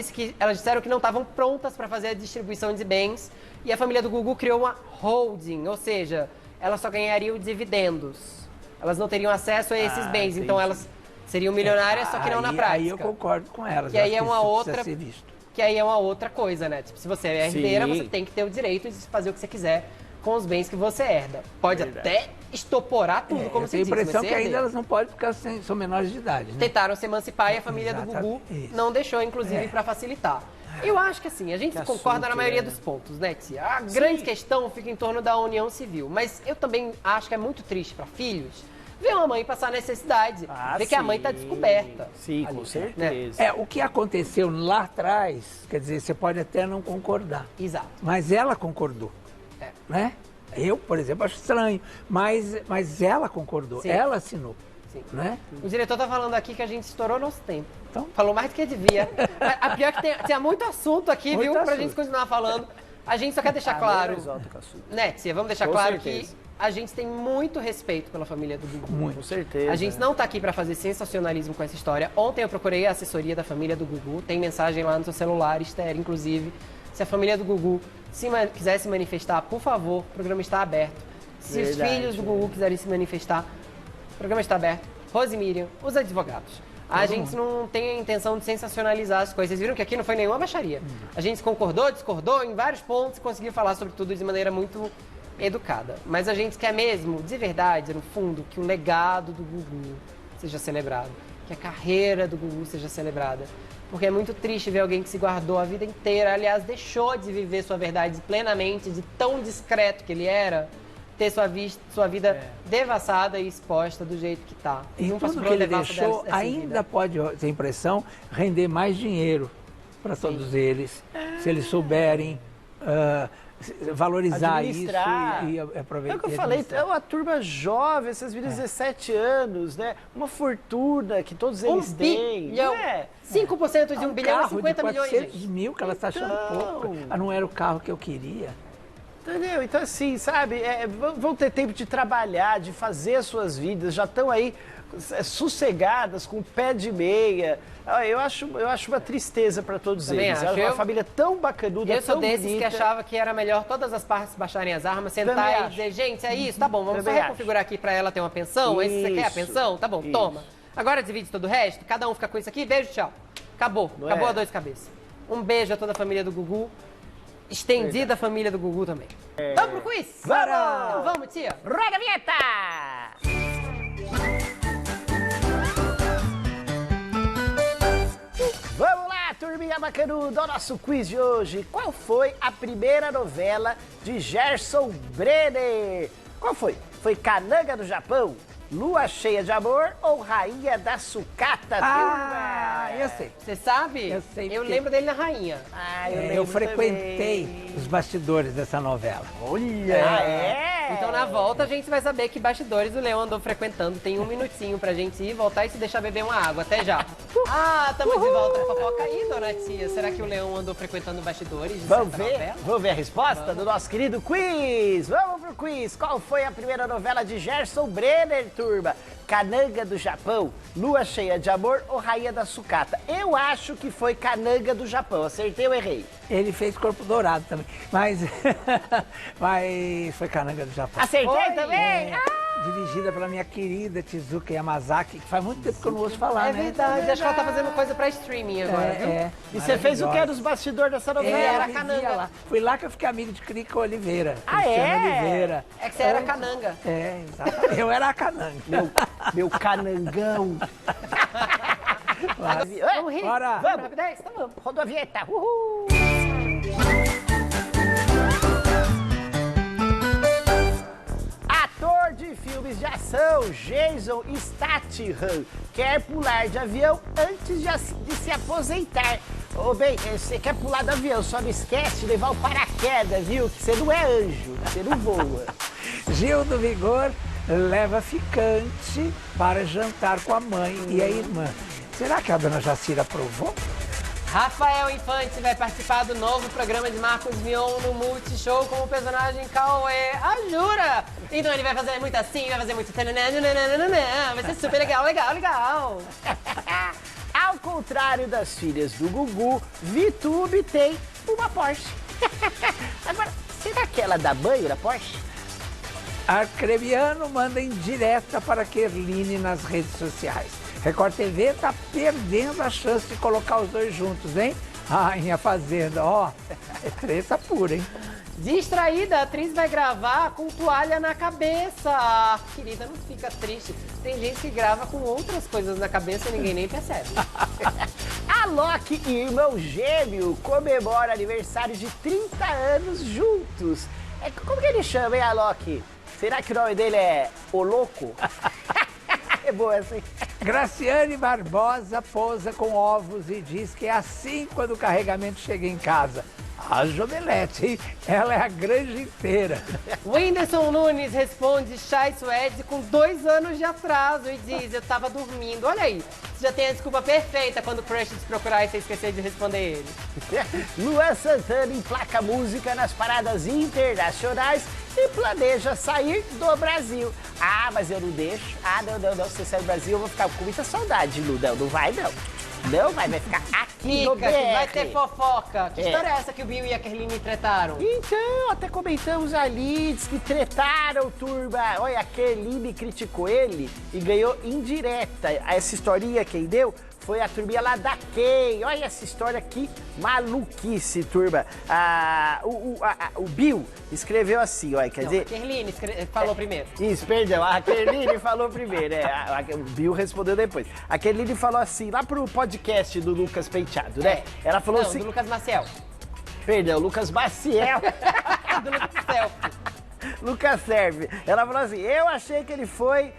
disseram que não estavam prontas para fazer a distribuição de bens e a família do Gugu criou uma holding, ou seja, elas só ganhariam dividendos. Elas não teriam acesso a esses bens, entendi. então elas seriam milionárias, só que não na prática. Aí eu concordo com elas. Que eu aí acho é uma isso outra- precisa ser visto. Que aí é uma outra coisa, né? Tipo, se você é herdeira, Sim. você tem que ter o direito de fazer o que você quiser com os bens que você herda. Pode Verdade. até estoporar tudo, como Eu se tenho a diz, mas impressão você que é ainda herdeira. elas não podem porque elas são menores de idade, né? Tentaram se emancipar e a família do Gugu Exatamente. Isso. não deixou, inclusive, pra facilitar. Eu acho que assim, a gente concorda assunto, na maioria né? dos pontos, né, tia? A grande questão fica em torno da união civil. Mas eu também acho que é muito triste pra filhos ver uma mãe passar necessidade, ver que a mãe tá sim. descoberta. Sim, ali, com né? certeza. O que aconteceu lá atrás, quer dizer, você pode até não concordar, Exato. mas ela concordou, É. né? Eu, por exemplo, acho estranho, mas ela concordou, Sim. ela assinou, Sim. né? O diretor tá falando aqui que a gente estourou nosso tempo. Então? Falou mais do que devia. A pior é que tinha muito assunto aqui, Muito viu? Pra assunto. gente continuar falando. A gente só quer deixar Ah, claro, menos alto que açúcar. né, tia? Vamos deixar Com claro certeza. que a gente tem muito respeito pela família do Gugu. Com certeza. A gente não tá aqui pra fazer sensacionalismo com essa história. Ontem eu procurei a assessoria da família do Gugu. Tem mensagem lá no seu celular, Esther, inclusive. Se a família do Gugu quiser se manifestar, por favor, o programa está aberto. Se os Verdade, filhos do Gugu quiserem se manifestar, o programa está aberto. Rose Miriam, os advogados. A gente não tem a intenção de sensacionalizar as coisas. Vocês viram que aqui não foi nenhuma baixaria. A gente concordou, discordou em vários pontos e conseguiu falar sobre tudo de maneira muito educada. Mas a gente quer mesmo, de verdade, no fundo, que o legado do Gugu seja celebrado. Que a carreira do Gugu seja celebrada. Porque é muito triste ver alguém que se guardou a vida inteira, aliás, deixou de viver sua verdade plenamente, de tão discreto que ele era, ter sua vida devassada e exposta do jeito que tá. E Não passou tudo por que uma ele devassa deixou dessa ainda vida. pode, ter impressão, render mais dinheiro para todos eles, se eles souberem valorizar Administrar. isso e aproveitar. É o que eu falei, é uma turma jovem, essas meninas de 17 anos, né? Uma fortuna que todos eles têm. bilhão. Né? 5% de 1 bilhão é carro 50 de milhões, 400 gente. mil que ela está achando Então. pouco. Ah, não era o carro que eu queria. Entendeu? Então, assim, sabe, vão ter tempo de trabalhar, de fazer as suas vidas, já estão aí sossegadas, com o pé de meia. Ah, eu acho uma tristeza para todos Também eles. acho. É uma família tão bacanuda, Eu sou tão desses bonita. que achava que era melhor todas as partes baixarem as armas, sentar Também e acho. dizer, gente, é isso, tá bom, vamos Também só reconfigurar aqui pra ela ter uma pensão, aí você quer a Isso, pensão? Tá bom, isso. toma. Agora divide todo o resto, cada um fica com isso aqui, beijo, tchau. Acabou, Não acabou é? a dor de cabeça. Um beijo a toda a família do Gugu, estendida a família do Gugu também. Vamos pro quiz? Vamos! Então vamos, tia. Roda a vinheta! Vamos lá, turminha bacanuda, o nosso quiz de hoje. Qual foi a primeira novela de Gerson Brenner? Qual foi? Foi Cananga do Japão, Lua Cheia de Amor ou Rainha da Sucata, Ah, turma? eu sei. Você sabe? Eu sei Eu porque- lembro dele na Rainha. Ah, Eu lembro frequentei também. os bastidores dessa novela. Olha! Ah, é? Então na volta a gente vai saber que bastidores o Leão andou frequentando. Tem um minutinho pra gente ir, voltar e se deixar beber uma água. Até já. Ah, estamos de volta. Fofoca aí, dona tia. Será que o Leão andou frequentando bastidores de Vamos certa ver? novela? Vamos ver a resposta do nosso querido quiz? Vamos pro quiz. Qual foi a primeira novela de Gerson Brenner, turma? Cananga do Japão, Lua Cheia de Amor ou Rainha da Sucata? Eu acho que foi Cananga do Japão. Acertei ou errei? Ele fez Corpo Dourado também, mas, mas foi Cananga do Japão. Acertei Foi? também? Ah, dirigida pela minha querida Tezuka Yamazaki, que faz muito tempo que eu não ouço falar, É né? verdade, acho que ela tá fazendo coisa pra streaming agora, viu? E você fez o que nos bastidores dessa novela? era eu vivia cananga. lá. Fui lá que eu fiquei amigo de Crico Oliveira. Ah, Cristiano é? Oliveira. É que você era cananga. É, exatamente. Eu era a cananga. Meu canangão. Vamos rir? Bora. Vamos, rapidez? Então vamos. Rodou a vinheta. Uhul. Ator de filmes de ação, Jason Statham, quer pular de avião antes de se aposentar. Ô, bem, você quer pular do avião, só não esquece de levar o paraquedas, viu? Que você não é anjo, você não voa. Gil do Vigor leva ficante para jantar com a mãe e a irmã. Será que a dona Jacira aprovou? Rafael Infante vai participar do novo programa de Marcos Mion no Multishow com o personagem Cauê. Ah, jura? Então ele vai fazer muito assim, vai fazer muito... Vai ser super legal, legal, legal. Ao contrário das filhas do Gugu, Vitube tem uma Porsche. Agora, será que ela dá banho na Porsche? Arcrebiano manda indireta para Kerline nas redes sociais. Record TV tá perdendo a chance de colocar os dois juntos, hein? Rainha Fazenda, ó, é treta pura, hein? Distraída, a atriz vai gravar com toalha na cabeça. Ah, querida, não fica triste. Tem gente que grava com outras coisas na cabeça e ninguém nem percebe. A Loki e irmão gêmeo comemoram aniversário de 30 anos juntos. Como que ele chama, hein, a Loki? Será que o nome dele é O Louco? É boa assim. Graciane Barbosa posa com ovos e diz que é assim quando o carregamento chega em casa. A Jomelete, hein? Ela é a granja inteira. Whindersson Nunes responde Chay Suede com 2 anos de atraso e diz, eu tava dormindo. Olha aí, você já tem a desculpa perfeita quando o crush te procurar e você esquecer de responder ele. Luan Santana emplaca música nas paradas internacionais e planeja sair do Brasil. Ah, mas eu não deixo. Ah, não, você sai do Brasil, eu vou ficar com muita saudade, Lu. Não vai não. Não vai ficar aqui no Fica, BR. que vai ter fofoca. Que É. história é essa que o Bill e a Kerline tretaram? Então, até comentamos ali, diz que tretaram, turma. Olha, a Kerline criticou ele e ganhou indireta. Essa historinha quem deu foi a turminha lá da Kay. Olha essa história aqui, maluquice, turma. O Bill escreveu assim, olha, quer Não, dizer... a Kerline falou primeiro. Isso, perdão, a Kerline falou primeiro, o Bill respondeu depois. A Kerline falou assim, lá pro podcast do Lucas Penteado, né? Ela falou Não, assim... do Lucas Maciel. Perdão, Lucas Maciel. Do Lucas Cel. Lucas Serve. Ela falou assim, eu achei que ele foi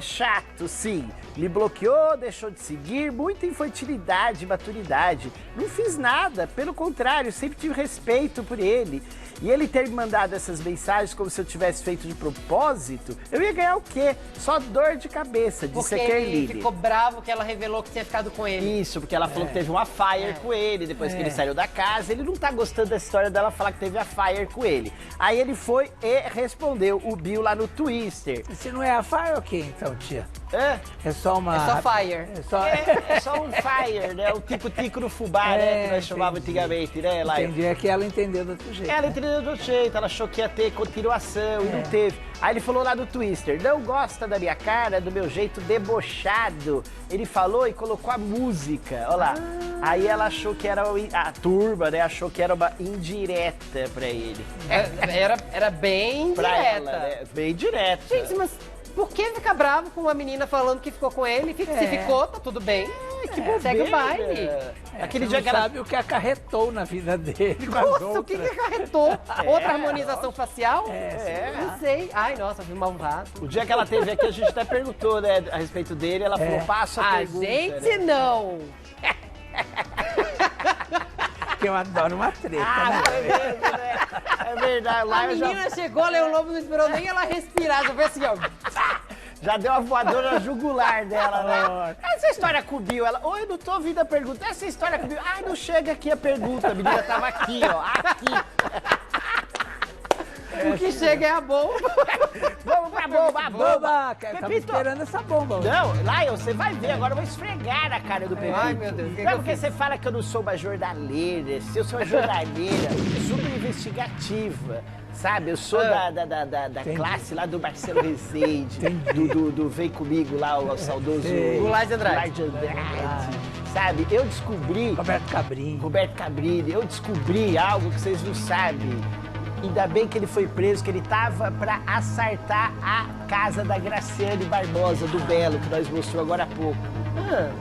chato, sim. Me bloqueou, deixou de seguir, muita infantilidade, maturidade. Não fiz nada, pelo contrário, sempre tive respeito por ele. E ele ter me mandado essas mensagens como se eu tivesse feito de propósito, eu ia ganhar o quê? Só dor de cabeça, disse Porque a ele Kerline. ficou bravo que ela revelou que tinha ficado com ele. Isso, porque ela falou que teve uma fire com ele, depois que ele saiu da casa. Ele não tá gostando dessa história dela falar que teve a fire com ele. Aí ele foi e respondeu o Bill lá no Twitter. E se não é a Fire, o que então, tia? Hã? É só uma... É só fire. É só... É só um fire, né? O tico-tico no fubá, né? Que nós chamávamos antigamente, né? Lá. Entendi, é que ela entendeu do outro jeito. Ela né? entendeu do outro jeito, ela achou que ia ter continuação e não teve. Aí ele falou lá no Twitter, não gosta da minha cara, do meu jeito debochado. Ele falou e colocou a música, olha lá. Aí ela achou que era, a turma, né, achou que era uma indireta pra ele. Era bem Pra direta. ela, né? Bem direta. Gente, mas por que ficar bravo com uma menina falando que ficou com ele? Se ficou, tá tudo bem. Que bobeira. Segue o baile. Aquele Você dia não que ela... sabe o que acarretou na vida dele com as Nossa, o que outras. acarretou? Outra harmonização facial? É. Não sei. Ai, nossa, fui malvado. O dia que ela teve aqui, a gente até perguntou, né, a respeito dele, ela falou, passa a A pergunta. gente né? não. Que eu adoro uma treta, Ah, né? foi mesmo, né? É verdade, lá A eu já... menina chegou, Leão Lobo não esperou nem ela respirar. Já foi assim, ó. Já deu uma voadora jugular dela, né? Essa história com o Bill, ela... Oi, não tô ouvindo a pergunta. Essa história com o Bill... Ai, não chega aqui a pergunta. A menina tava aqui, ó. Aqui. O que chega é a bomba. Vamos pra bomba, a bomba. Boba, cara, tava Pepito. esperando essa bomba. Não, Lion, você vai ver, agora eu vou esfregar na cara do Pepito. Ai, meu Deus, o que Não, eu porque fiz? você fala que eu não sou uma jornaleira, se eu sou uma jornaleira super investigativa, sabe? Eu sou da classe lá do Marcelo Rezende, do Vem Comigo lá, o saudoso Goulart de Andrade. Sabe? Eu descobri, Roberto Cabrinho. Roberto Cabrini, eu descobri algo que vocês não sabem. Ainda bem que ele foi preso, que ele tava pra assaltar a casa da Graciane Barbosa, do Belo, que nós mostramos agora há pouco.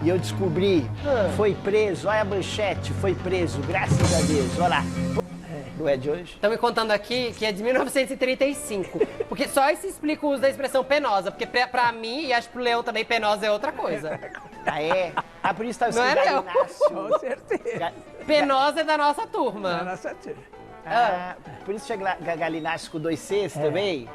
E eu descobri, foi preso, olha a manchete, foi preso, graças a Deus, olha lá. Não é de hoje? Estão me contando aqui que é de 1935. Porque só isso explica o uso da expressão penosa. Porque pra mim, e acho que pro Leão também, penosa é outra coisa. Ah, é? Ah, por isso tava Não é, escrito não. Galinácio. Com certeza. Penosa é da nossa Na turma. nossa turma. Ah, por isso tinha Galinácio com 2 Cs também?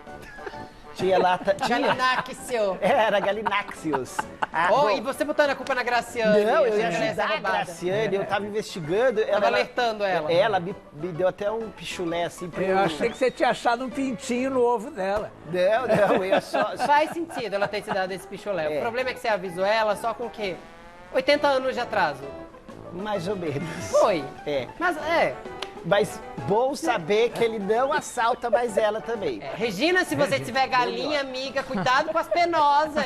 Tinha lá... Tinha. Galináxio. Era Galináceos. Ah, Oh, bom. e você botando a culpa na Graciane. Não, eu ia achando essa ajudar a roubada. Graciane, eu tava investigando. Tava alertando ela. Ela me deu até um pichulé assim pra Eu achei que você tinha achado um pintinho no ovo dela. Não, eu só... Faz sentido ela ter te dado esse pichulé. É. O problema é que você avisou ela só com o quê? 80 anos de atraso. Mais ou menos. Foi. É. Mas Mas bom saber que ele não assalta mais ela também. Regina, se você tiver galinha, amiga, cuidado com as penosas.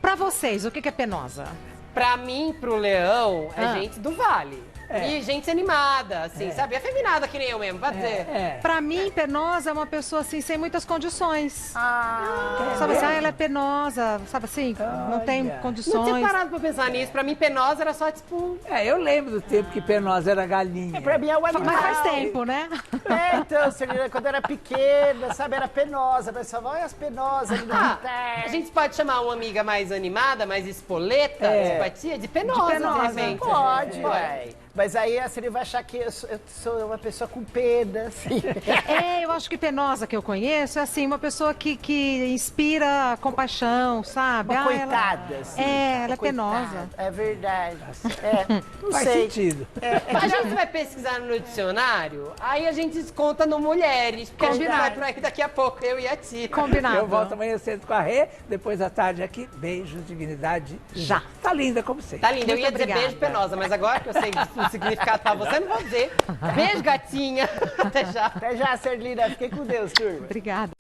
Pra vocês, o que é penosa? Pra mim, pro Leão, é Ah. gente do Vale. E gente animada, assim, sabe? Afeminada que nem eu mesmo, pode dizer. Pra mim, penosa é uma pessoa assim, sem muitas condições. Ah, Sabe assim, ela é penosa, sabe assim, não tem Olha. Não condições. tinha parado pra pensar nisso. Pra mim, penosa era só, tipo... Eu lembro do tempo que Penosa era galinha. pra mim é o animal. Mas faz tempo, né? Então, Celina, quando eu era pequena, sabe, era penosa. A pessoa olha as penosas ali no quintal. A gente pode chamar uma amiga mais animada, mais espoleta, simpatia, de penosa, de, penosa. repente. Pode, uai. Mas aí a Celina vai achar que eu sou uma pessoa com pena, assim. Eu acho que penosa que eu conheço é assim, uma pessoa que inspira compaixão, sabe? Uma Ah, coitada, assim. ela é Coitada. penosa. É verdade. Não Faz sei. sentido. A gente vai pesquisar no dicionário, aí a gente desconta no mulheres, porque a gente vai por aí daqui a pouco, eu e a tia. Combinado. Eu volto amanhã cedo com a Rê, depois à tarde aqui. Beijos, dignidade. Já. Tá linda como sempre. Tá lindo, eu Muito ia dizer obrigada. beijo penosa, mas agora que eu sei o significado pra você, não vou dizer. Beijo, gatinha. Até já. Até já, Celina. Fiquei com Deus, turma. Obrigada.